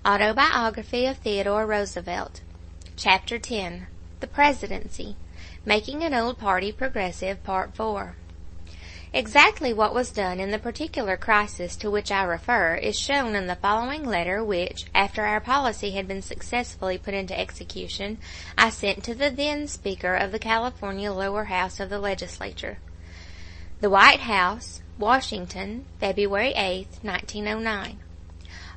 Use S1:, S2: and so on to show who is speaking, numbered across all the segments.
S1: Autobiography of Theodore Roosevelt. Chapter 10. The Presidency. Making an Old Party Progressive, Part 4. Exactly what was done in the particular crisis to which I refer is shown in the following letter which, after our policy had been successfully put into execution, I sent to the then Speaker of the California Lower House of the Legislature. The White House, Washington, February 8, 1909.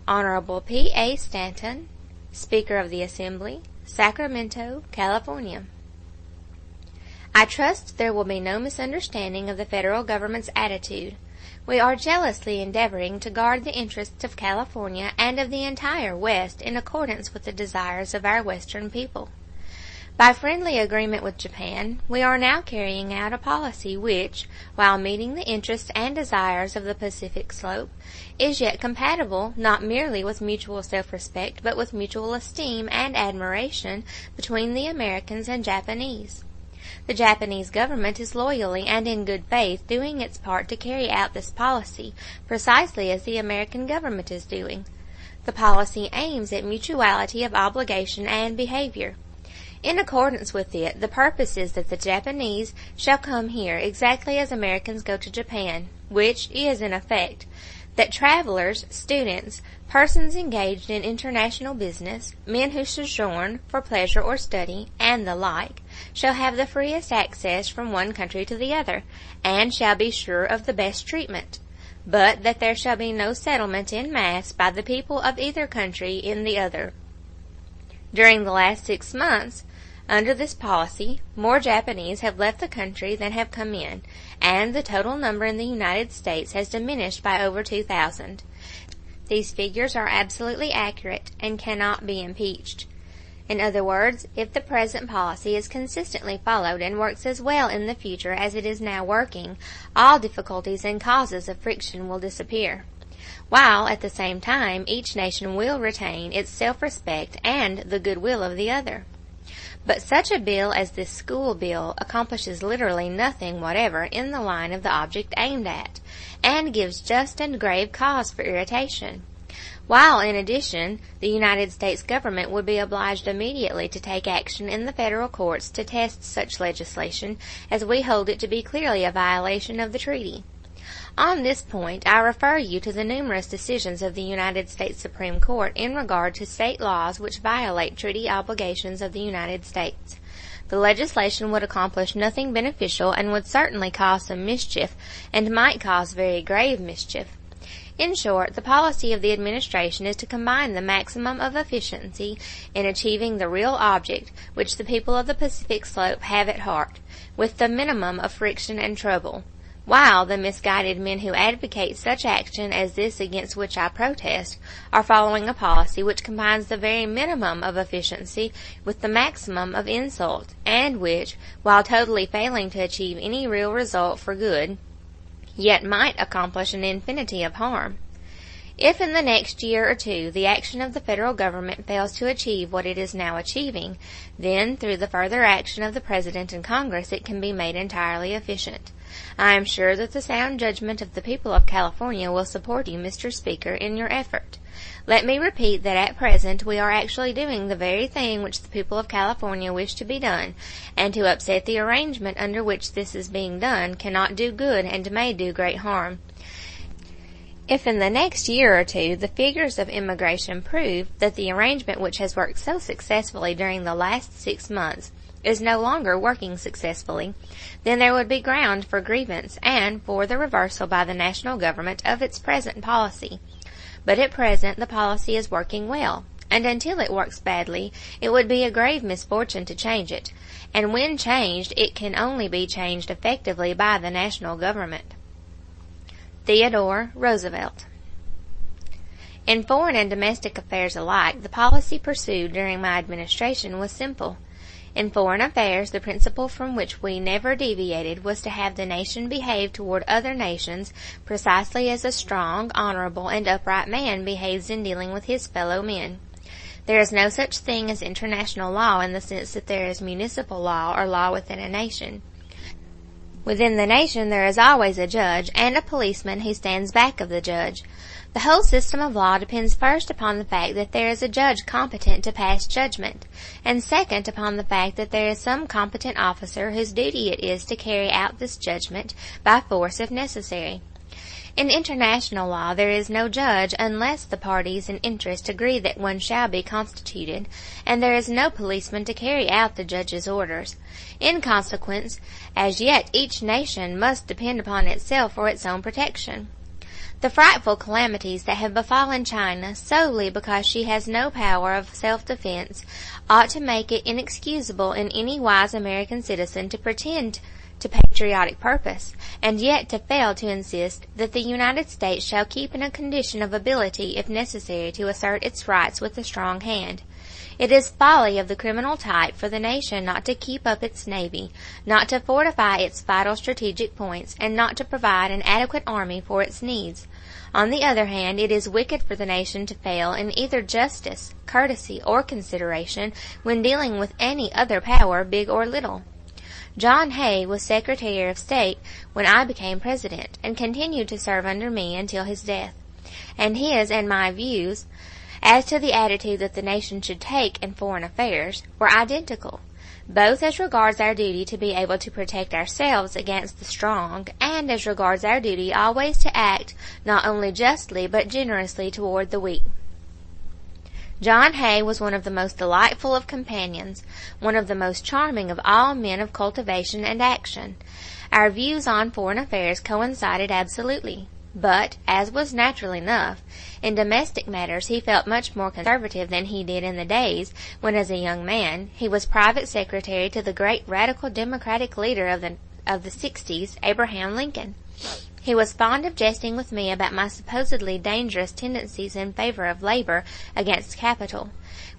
S1: Honorable P. A. Stanton, Speaker of the Assembly, Sacramento, California. I trust there will be no misunderstanding of the federal government's attitude. We are jealously endeavoring to guard the interests of California and of the entire West in accordance with the desires of our Western people. By friendly agreement with Japan, we are now carrying out a policy which, while meeting the interests and desires of the Pacific slope, is yet compatible not merely with mutual self-respect but with mutual esteem and admiration between the Americans and Japanese. The Japanese government is loyally and in good faith doing its part to carry out this policy, precisely as the American government is doing. The policy aims at mutuality of obligation and behavior. In accordance with it, the purpose is that the Japanese shall come here exactly as Americans go to Japan, which is, in effect, that travelers, students, persons engaged in international business, men who sojourn for pleasure or study, and the like, shall have the freest access from one country to the other, and shall be sure of the best treatment, but that there shall be no settlement in mass by the people of either country in the other. During the last 6 months, under this policy, more Japanese have left the country than have come in, and the total number in the United States has diminished by over 2,000. These figures are absolutely accurate and cannot be impeached. In other words, if the present policy is consistently followed and works as well in the future as it is now working, all difficulties and causes of friction will disappear, while at the same time each nation will retain its self-respect and the goodwill of the other. But such a bill as this school bill accomplishes literally nothing whatever in the line of the object aimed at, and gives just and grave cause for irritation, while in addition the United States government would be obliged immediately to take action in the federal courts to test such legislation as we hold it to be clearly a violation of the treaty. On this point, I refer you to the numerous decisions of the United States Supreme Court in regard to state laws which violate treaty obligations of the United States. The legislation would accomplish nothing beneficial and would certainly cause some mischief, and might cause very grave mischief. In short, the policy of the administration is to combine the maximum of efficiency in achieving the real object which the people of the Pacific slope have at heart, with the minimum of friction and trouble, while the misguided men who advocate such action as this against which I protest are following a policy which combines the very minimum of efficiency with the maximum of insult, and which, while totally failing to achieve any real result for good, yet might accomplish an infinity of harm. If in the next year or two the action of the federal government fails to achieve what it is now achieving, then through the further action of the President and Congress it can be made entirely efficient. I am sure that the sound judgment of the people of California will support you, Mr. Speaker, in your effort. Let me repeat that at present we are actually doing the very thing which the people of California wish to be done, and to upset the arrangement under which this is being done cannot do good and may do great harm. If in the next year or two the figures of immigration prove that the arrangement which has worked so successfully during the last 6 months is no longer working successfully, then there would be ground for grievance and for the reversal by the national government of its present policy. But at present the policy is working well, and until it works badly, it would be a grave misfortune to change it, and when changed, it can only be changed effectively by the national government. Theodore Roosevelt. In foreign and domestic affairs alike, the policy pursued during my administration was simple. In foreign affairs, the principle from which we never deviated was to have the nation behave toward other nations precisely as a strong, honorable, and upright man behaves in dealing with his fellow men. There is no such thing as international law in the sense that there is municipal law or law within a nation. Within the nation there is always a judge and a policeman who stands back of the judge. The whole system of law depends first upon the fact that there is a judge competent to pass judgment, and second upon the fact that there is some competent officer whose duty it is to carry out this judgment by force if necessary. In international law there is no judge unless the parties in interest agree that one shall be constituted, and there is no policeman to carry out the judge's orders. In consequence, as yet each nation must depend upon itself for its own protection. The frightful calamities that have befallen China solely because she has no power of self-defense ought to make it inexcusable in any wise American citizen to pretend to patriotic purpose, and yet to fail to insist that the United States shall keep in a condition of ability if necessary to assert its rights with a strong hand. It is folly of the criminal type for the nation not to keep up its navy, not to fortify its vital strategic points, and not to provide an adequate army for its needs. On the other hand, it is wicked for the nation to fail in either justice, courtesy, or consideration when dealing with any other power, big or little. John Hay was Secretary of State when I became President, and continued to serve under me until his death, and his and my views as to the attitude that the nation should take in foreign affairs were identical, both as regards our duty to be able to protect ourselves against the strong, and as regards our duty always to act not only justly but generously toward the weak. John Hay was one of the most delightful of companions, one of the most charming of all men of cultivation and action. Our views on foreign affairs coincided absolutely. But, as was natural enough, in domestic matters he felt much more conservative than he did in the days when, as a young man, he was private secretary to the great radical Democratic leader of the 60s, Abraham Lincoln. He was fond of jesting with me about my supposedly dangerous tendencies in favor of labor against capital.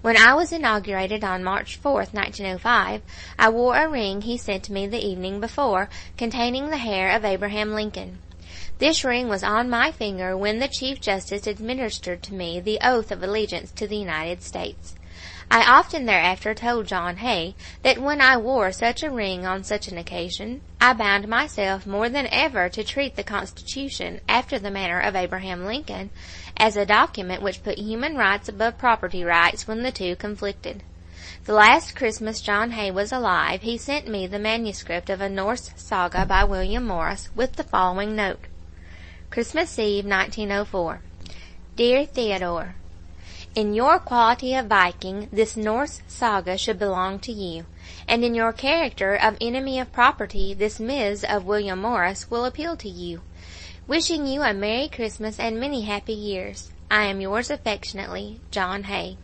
S1: When I was inaugurated on March 4th, 1905, I wore a ring he sent me the evening before, containing the hair of Abraham Lincoln. This ring was on my finger when the Chief Justice administered to me the oath of allegiance to the United States. I often thereafter told John Hay that when I wore such a ring on such an occasion, I bound myself more than ever to treat the Constitution, after the manner of Abraham Lincoln, as a document which put human rights above property rights when the two conflicted. The last Christmas John Hay was alive, he sent me the manuscript of a Norse saga by William Morris, with the following note. Christmas Eve, 1904. Dear Theodore, in your quality of Viking, this Norse saga should belong to you, and in your character of enemy of property, this Ms. of William Morris will appeal to you. Wishing you a Merry Christmas and many happy years. I am yours affectionately, John Hay.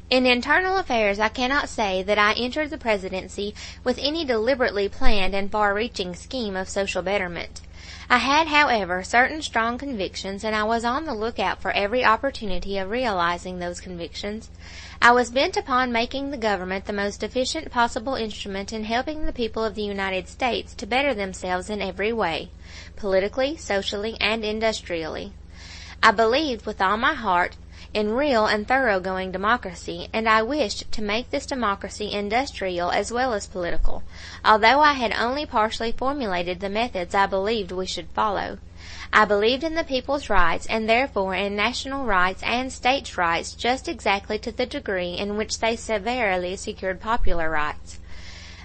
S1: In internal affairs I cannot say that I entered the presidency with any deliberately planned and far-reaching scheme of social betterment. I had, however, certain strong convictions, and I was on the lookout for every opportunity of realizing those convictions. I was bent upon making the government the most efficient possible instrument in helping the people of the United States to better themselves in every way, politically, socially, and industrially. I believed with all my heart in real and thoroughgoing democracy, and I wished to make this democracy industrial as well as political, although I had only partially formulated the methods I believed we should follow. I believed in the people's rights, and therefore in national rights and states' rights just exactly to the degree in which they severely secured popular rights.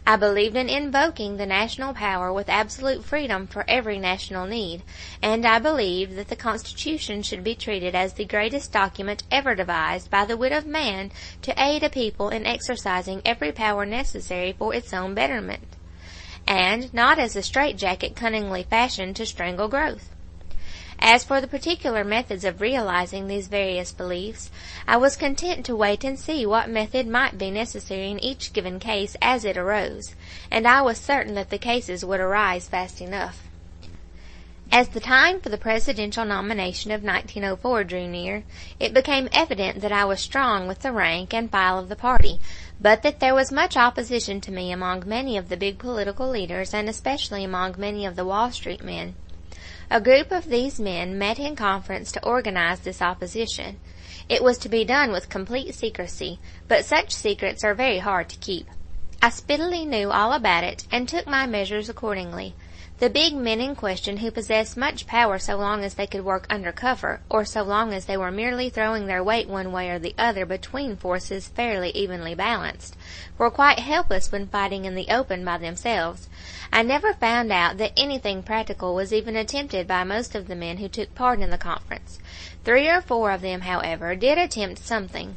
S1: I believed in invoking the national power with absolute freedom for every national need, and I believed that the Constitution should be treated as the greatest document ever devised by the wit of man to aid a people in exercising every power necessary for its own betterment, and not as a straitjacket cunningly fashioned to strangle growth. As for the particular methods of realizing these various beliefs, I was content to wait and see what method might be necessary in each given case as it arose, and I was certain that the cases would arise fast enough. As the time for the presidential nomination of 1904 drew near, it became evident that I was strong with the rank and file of the party, but that there was much opposition to me among many of the big political leaders, and especially among many of the Wall Street men. A group of these men met in conference to organize this opposition. It was to be done with complete secrecy, but such secrets are very hard to keep. I speedily knew all about it, and took my measures accordingly. The big men in question, who possessed much power so long as they could work under cover, or so long as they were merely throwing their weight one way or the other between forces fairly evenly balanced, were quite helpless when fighting in the open by themselves. I never found out that anything practical was even attempted by most of the men who took part in the conference. 3 or 4 of them, however, did attempt something.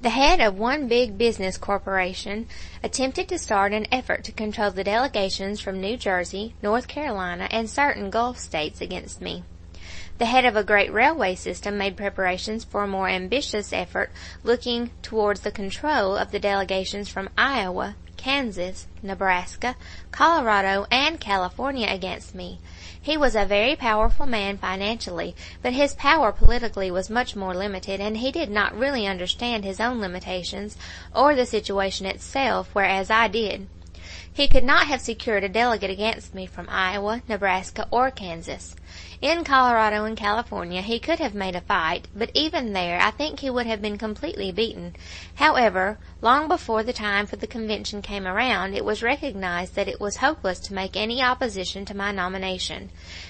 S1: The head of one big business corporation attempted to start an effort to control the delegations from New Jersey, North Carolina, and certain Gulf states against me. The head of a great railway system made preparations for a more ambitious effort looking towards the control of the delegations from Iowa, Kansas, Nebraska, Colorado, and California against me. He was a very powerful man financially, but his power politically was much more limited, and he did not really understand his own limitations or the situation itself, whereas I did. He could not have secured a delegate against me from Iowa, Nebraska, or Kansas. In Colorado and California he could have made a fight, but even there I think he would have been completely beaten. However, long before the time for the convention came around, it was recognized that it was hopeless to make any opposition to my nomination.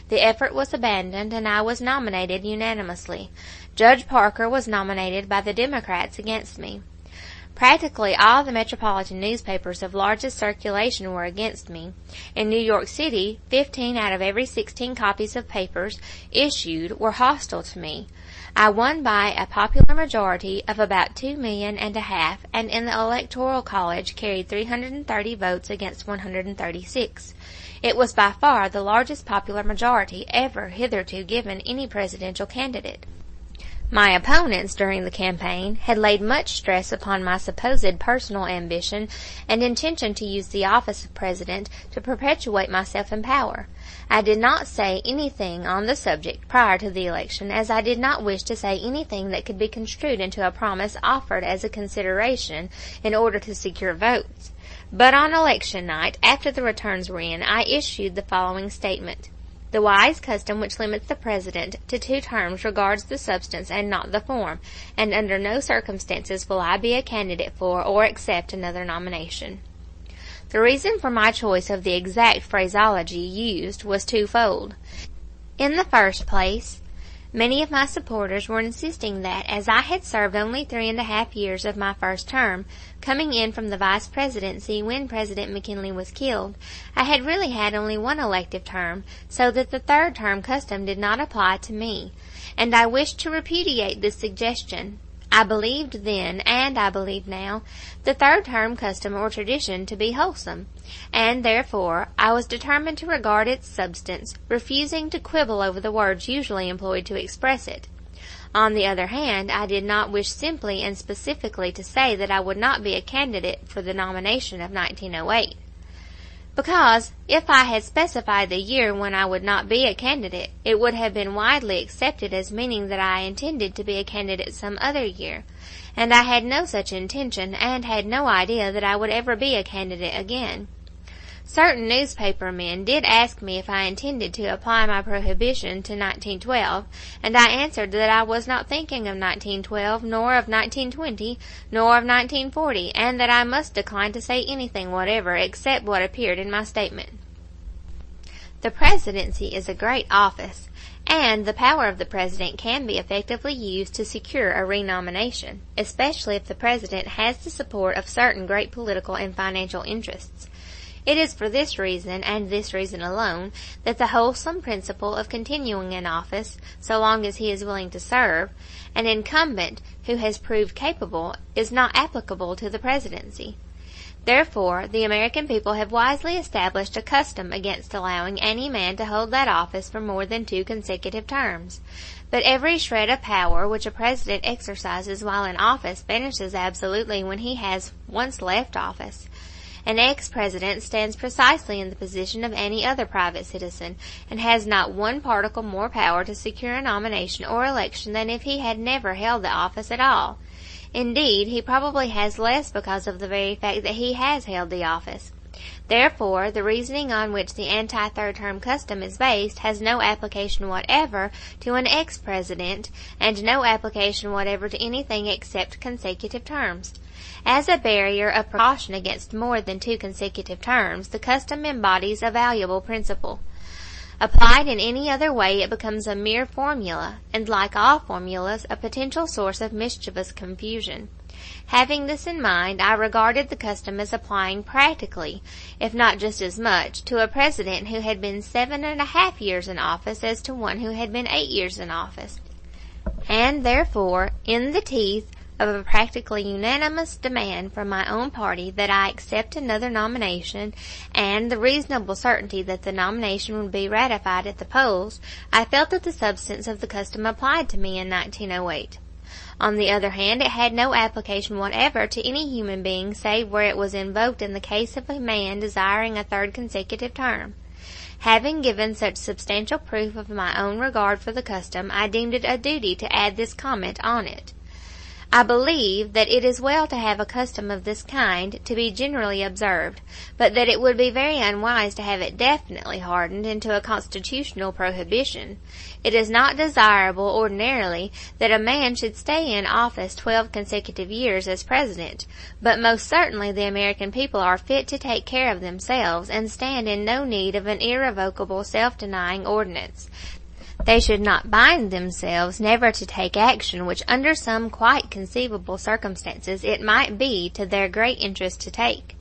S1: The effort was abandoned, and I was nominated unanimously. Judge Parker was nominated by the Democrats against me. Practically all the metropolitan newspapers of largest circulation were against me. In New York City, 15 out of every 16 copies of papers issued were hostile to me. I won by a popular majority of about 2.5 million, and in the Electoral College carried 330 votes against 136. It was by far the largest popular majority ever hitherto given any presidential candidate. My opponents during the campaign had laid much stress upon my supposed personal ambition and intention to use the office of president to perpetuate myself in power. I did not say anything on the subject prior to the election, as I did not wish to say anything that could be construed into a promise offered as a consideration in order to secure votes. But on election night, after the returns were in, I issued the following statement. The wise custom which limits the President to 2 terms regards the substance and not the form, and under no circumstances will I be a candidate for or accept another nomination. The reason for my choice of the exact phraseology used was twofold. In the first place, many of my supporters were insisting that, as I had served only 3.5 years of my first term, coming in from the vice presidency when President McKinley was killed, I had really had only 1 elective term, so that the 3rd term custom did not apply to me, and I wished to repudiate this suggestion. I believed then, and I believe now, the 3rd term custom or tradition to be wholesome, and therefore I was determined to regard its substance, refusing to quibble over the words usually employed to express it. On the other hand, I did not wish simply and specifically to say that I would not be a candidate for the nomination of 1908. Because, if I had specified the year when I would not be a candidate, it would have been widely accepted as meaning that I intended to be a candidate some other year, and I had no such intention, and had no idea that I would ever be a candidate again. Certain newspaper men did ask me if I intended to apply my prohibition to 1912, and I answered that I was not thinking of 1912, nor of 1920, nor of 1940, and that I must decline to say anything whatever except what appeared in my statement. The presidency is a great office, and the power of the president can be effectively used to secure a renomination, especially if the president has the support of certain great political and financial interests. It is for this reason, and this reason alone, that the wholesome principle of continuing in office, so long as he is willing to serve, an incumbent who has proved capable, is not applicable to the presidency. Therefore, the American people have wisely established a custom against allowing any man to hold that office for more than 2 consecutive terms. But every shred of power which a president exercises while in office vanishes absolutely when he has once left office. An ex-president stands precisely in the position of any other private citizen, and has not 1 particle more power to secure a nomination or election than if he had never held the office at all. Indeed, he probably has less because of the very fact that he has held the office. Therefore, the reasoning on which the anti-3rd term custom is based has no application whatever to an ex-president, and no application whatever to anything except consecutive terms. As a barrier of precaution against more than 2 consecutive terms, the custom embodies a valuable principle. Applied in any other way, it becomes a mere formula, and like all formulas, a potential source of mischievous confusion. Having this in mind, I regarded the custom as applying practically, if not just as much, to a president who had been 7.5 years in office as to one who had been 8 years in office. And therefore, in the teeth of a practically unanimous demand from my own party that I accept another nomination, and the reasonable certainty that the nomination would be ratified at the polls, I felt that the substance of the custom applied to me in 1908. On the other hand, it had no application whatever to any human being save where it was invoked in the case of a man desiring a third consecutive term. Having given such substantial proof of my own regard for the custom, I deemed it a duty to add this comment on it. I believe that it is well to have a custom of this kind to be generally observed, but that it would be very unwise to have it definitely hardened into a constitutional prohibition. It is not desirable ordinarily that a man should stay in office 12 consecutive years as president, but most certainly the American people are fit to take care of themselves and stand in no need of an irrevocable self-denying ordinance. They should not bind themselves never to take action which under some quite conceivable circumstances it might be to their great interest to take.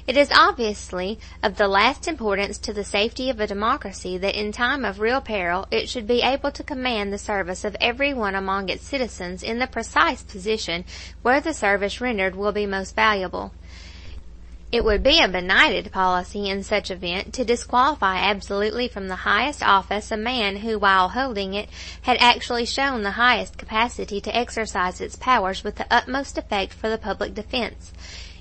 S1: It is obviously of the last importance to the safety of a democracy that in time of real peril it should be able to command the service of every one among its citizens in the precise position where the service rendered will be most valuable. It would be a benighted policy in such event to disqualify absolutely from the highest office a man who, while holding it, had actually shown the highest capacity to exercise its powers with the utmost effect for the public defense.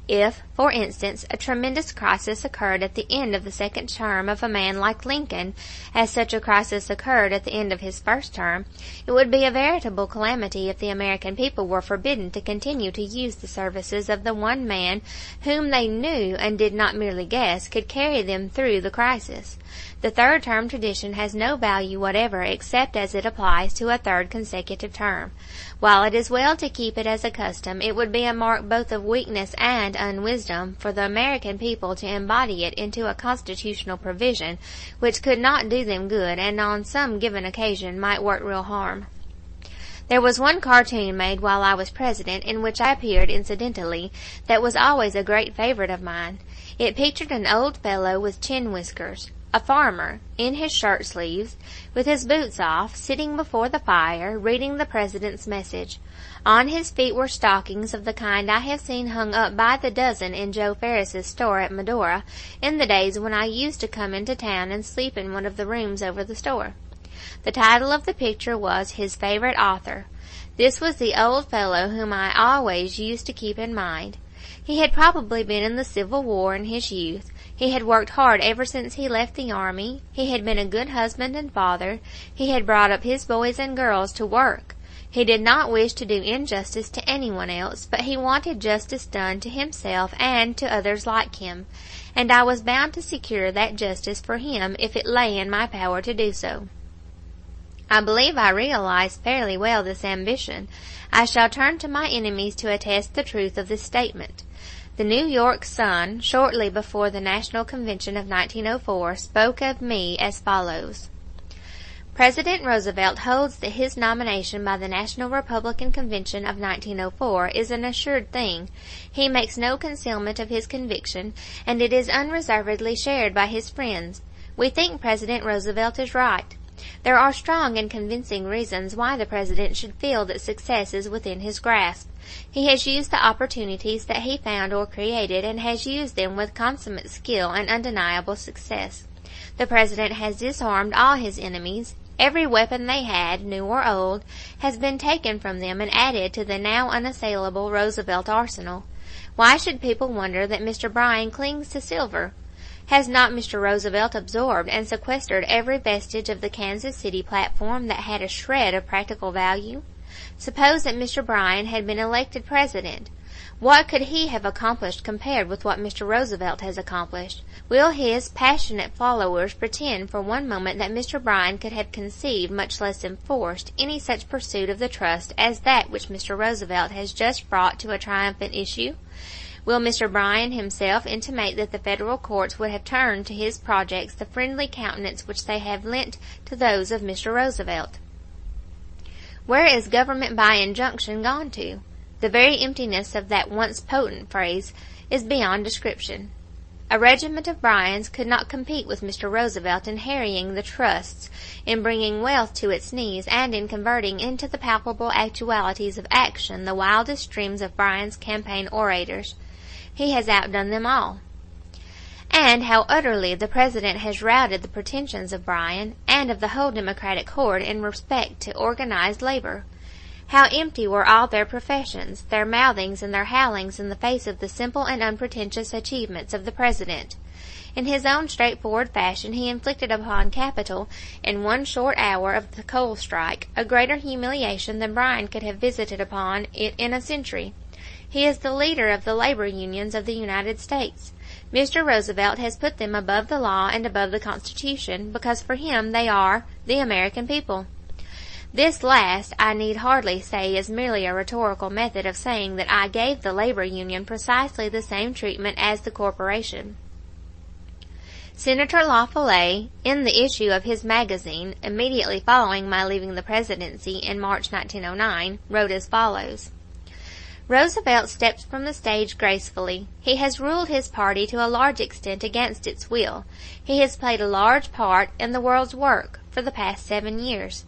S1: If, for instance, a tremendous crisis occurred at the end of the second term of a man like Lincoln, as such a crisis occurred at the end of his first term, it would be a veritable calamity if the American people were forbidden to continue to use the services of the one man whom they knew and did not merely guess could carry them through the crisis. The third term tradition has no value whatever except as it applies to a third consecutive term. While it is well to keep it as a custom, it would be a mark both of weakness and unwisdom for the American people to embody it into a constitutional provision which could not do them good and on some given occasion might work real harm. There was one cartoon made while I was president in which I appeared incidentally that was always a great favorite of mine. It pictured an old fellow with chin whiskers, a farmer, in his shirt sleeves, with his boots off, sitting before the fire, reading the president's message. On his feet were stockings of the kind I have seen hung up by the dozen in Joe Ferris's store at Medora, in the days when I used to come into town and sleep in one of the rooms over the store. The title of the picture was His Favorite Author. This was the old fellow whom I always used to keep in mind. He had probably been in the Civil War in his youth. He had worked hard ever since he left the army. He had been a good husband and father. He had brought up his boys and girls to work. He did not wish to do injustice to anyone else, but he wanted justice done to himself and to others like him, and I was bound to secure that justice for him if it lay in my power to do so. I believe I realized fairly well this ambition. I shall turn to my enemies to attest the truth of this statement. The New York Sun, shortly before the National Convention of 1904, spoke of me as follows: President Roosevelt holds that his nomination by the National Republican Convention of 1904 is an assured thing. He makes no concealment of his conviction, and it is unreservedly shared by his friends. We think President Roosevelt is right. There are strong and convincing reasons why the President should feel that success is within his grasp. He has used the opportunities that he found or created, and has used them with consummate skill and undeniable success. The President has disarmed all his enemies. Every weapon they had, new or old, has been taken from them and added to the now unassailable Roosevelt arsenal. Why should people wonder that Mr. Bryan clings to silver? Has not Mr. Roosevelt absorbed and sequestered every vestige of the Kansas City platform that had a shred of practical value? Suppose that Mr. Bryan had been elected president. What could he have accomplished compared with what Mr. Roosevelt has accomplished? Will his passionate followers pretend for one moment that Mr. Bryan could have conceived, much less enforced, any such pursuit of the trust as that which Mr. Roosevelt has just brought to a triumphant issue? Will Mr. Bryan himself intimate that the federal courts would have turned to his projects the friendly countenance which they have lent to those of Mr. Roosevelt? Where is government by injunction gone to? The very emptiness of that once potent phrase is beyond description. A regiment of Bryans could not compete with Mr. Roosevelt in harrying the trusts, in bringing wealth to its knees, and in converting into the palpable actualities of action the wildest dreams of Bryan's campaign orators. He has outdone them all. And how utterly the President has routed the pretensions of Bryan and of the whole Democratic horde in respect to organized labor. How empty were all their professions, their mouthings and their howlings in the face of the simple and unpretentious achievements of the President. In his own straightforward fashion he inflicted upon capital, in one short hour of the coal strike, a greater humiliation than Bryan could have visited upon it in a century. He is the leader of the labor unions of the United States. Mr. Roosevelt has put them above the law and above the Constitution, because for him they are the American people. This last, I need hardly say, is merely a rhetorical method of saying that I gave the labor union precisely the same treatment as the corporation. Senator La Follette, in the issue of his magazine immediately following my leaving the presidency in March 1909, wrote as follows: Roosevelt steps from the stage gracefully. He has ruled his party to a large extent against its will. He has played a large part in the world's work for the past 7 years.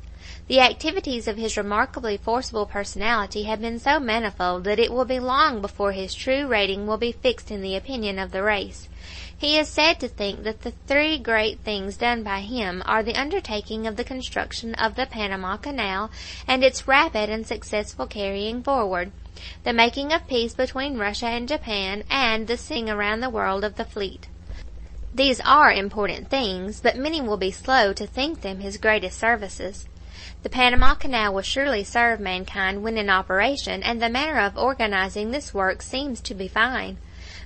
S1: The activities of his remarkably forcible personality have been so manifold that it will be long before his true rating will be fixed in the opinion of the race. He is said to think that the 3 great things done by him are the undertaking of the construction of the Panama Canal and its rapid and successful carrying forward, the making of peace between Russia and Japan, and the seeing around the world of the fleet. These are important things, but many will be slow to think them his greatest services. The Panama Canal will surely serve mankind when in operation, and the manner of organizing this work seems to be fine.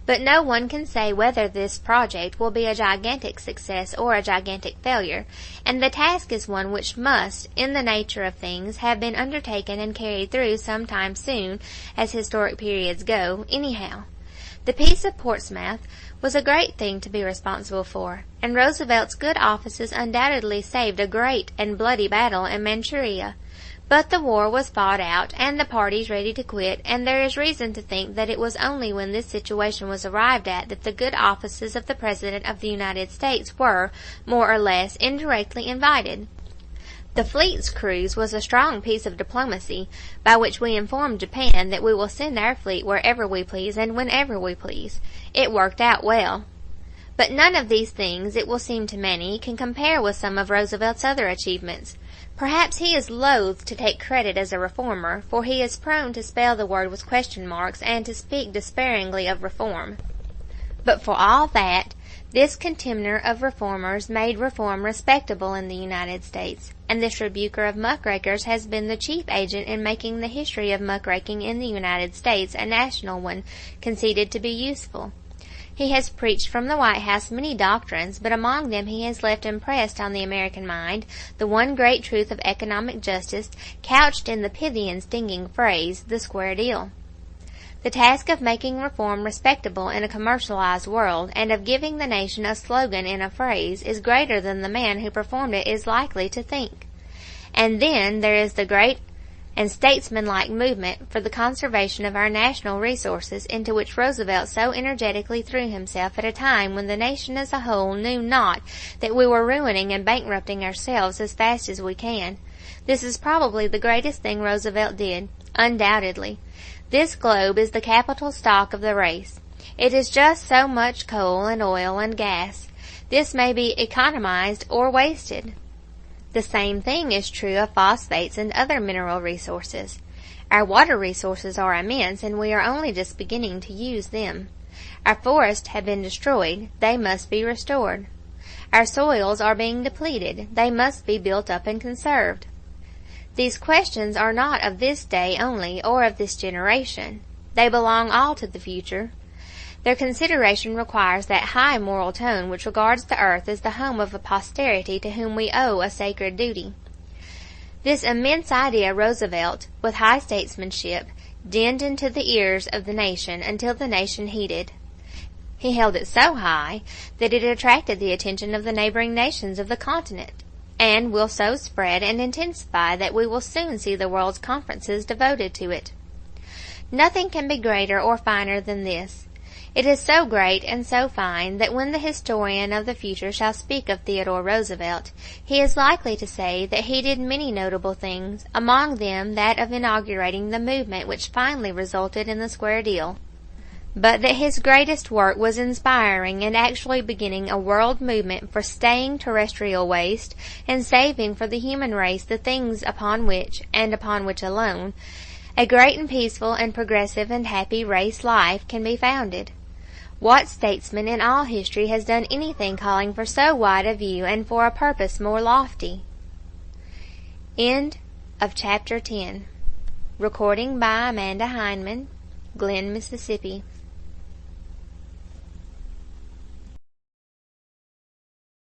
S1: But no one can say whether this project will be a gigantic success or a gigantic failure, and the task is one which must, in the nature of things, have been undertaken and carried through some time soon, as historic periods go, anyhow. The Peace of Portsmouth was a great thing to be responsible for, and Roosevelt's good offices undoubtedly saved a great and bloody battle in Manchuria. But the war was fought out, and the parties ready to quit, and there is reason to think that it was only when this situation was arrived at that the good offices of the President of the United States were, more or less, indirectly invited. The fleet's cruise was a strong piece of diplomacy, by which we informed Japan that we will send our fleet wherever we please and whenever we please. It worked out well. But none of these things, it will seem to many, can compare with some of Roosevelt's other achievements. Perhaps he is loath to take credit as a reformer, for he is prone to spell the word with question marks and to speak despairingly of reform. But for all that, this contemner of reformers made reform respectable in the United States, and this rebuker of muckrakers has been the chief agent in making the history of muckraking in the United States a national one, conceded to be useful. He has preached from the White House many doctrines, but among them he has left impressed on the American mind the one great truth of economic justice, couched in the pithy and stinging phrase, the square deal. The task of making reform respectable in a commercialized world, and of giving the nation a slogan in a phrase, is greater than the man who performed it is likely to think. And then there is the great and statesmanlike movement for the conservation of our national resources, into which Roosevelt so energetically threw himself at a time when the nation as a whole knew not that we were ruining and bankrupting ourselves as fast as we can. This is probably the greatest thing Roosevelt did, undoubtedly. This globe is the capital stock of the race. It is just so much coal and oil and gas. This may be economized or wasted. The same thing is true of phosphates and other mineral resources. Our water resources are immense, and we are only just beginning to use them. Our forests have been destroyed. They must be restored. Our soils are being depleted. They must be built up and conserved. These questions are not of this day only, or of this generation. They belong all to the future. Their consideration requires that high moral tone which regards the earth as the home of a posterity to whom we owe a sacred duty. This immense idea Roosevelt, with high statesmanship, dinned into the ears of the nation until the nation heeded. He held it so high that it attracted the attention of the neighboring nations of the continent, and will so spread and intensify that we will soon see the world's conferences devoted to it. Nothing can be greater or finer than this. It is so great and so fine that when the historian of the future shall speak of Theodore Roosevelt, he is likely to say that he did many notable things, among them that of inaugurating the movement which finally resulted in the square deal, but that his greatest work was inspiring and actually beginning a world movement for staying terrestrial waste and saving for the human race the things upon which, and upon which alone, a great and peaceful and progressive and happy race life can be founded. What statesman in all history has done anything calling for so wide a view and for a purpose more lofty? End of Chapter 10. Recording by Amanda Hindman, Glen, Mississippi.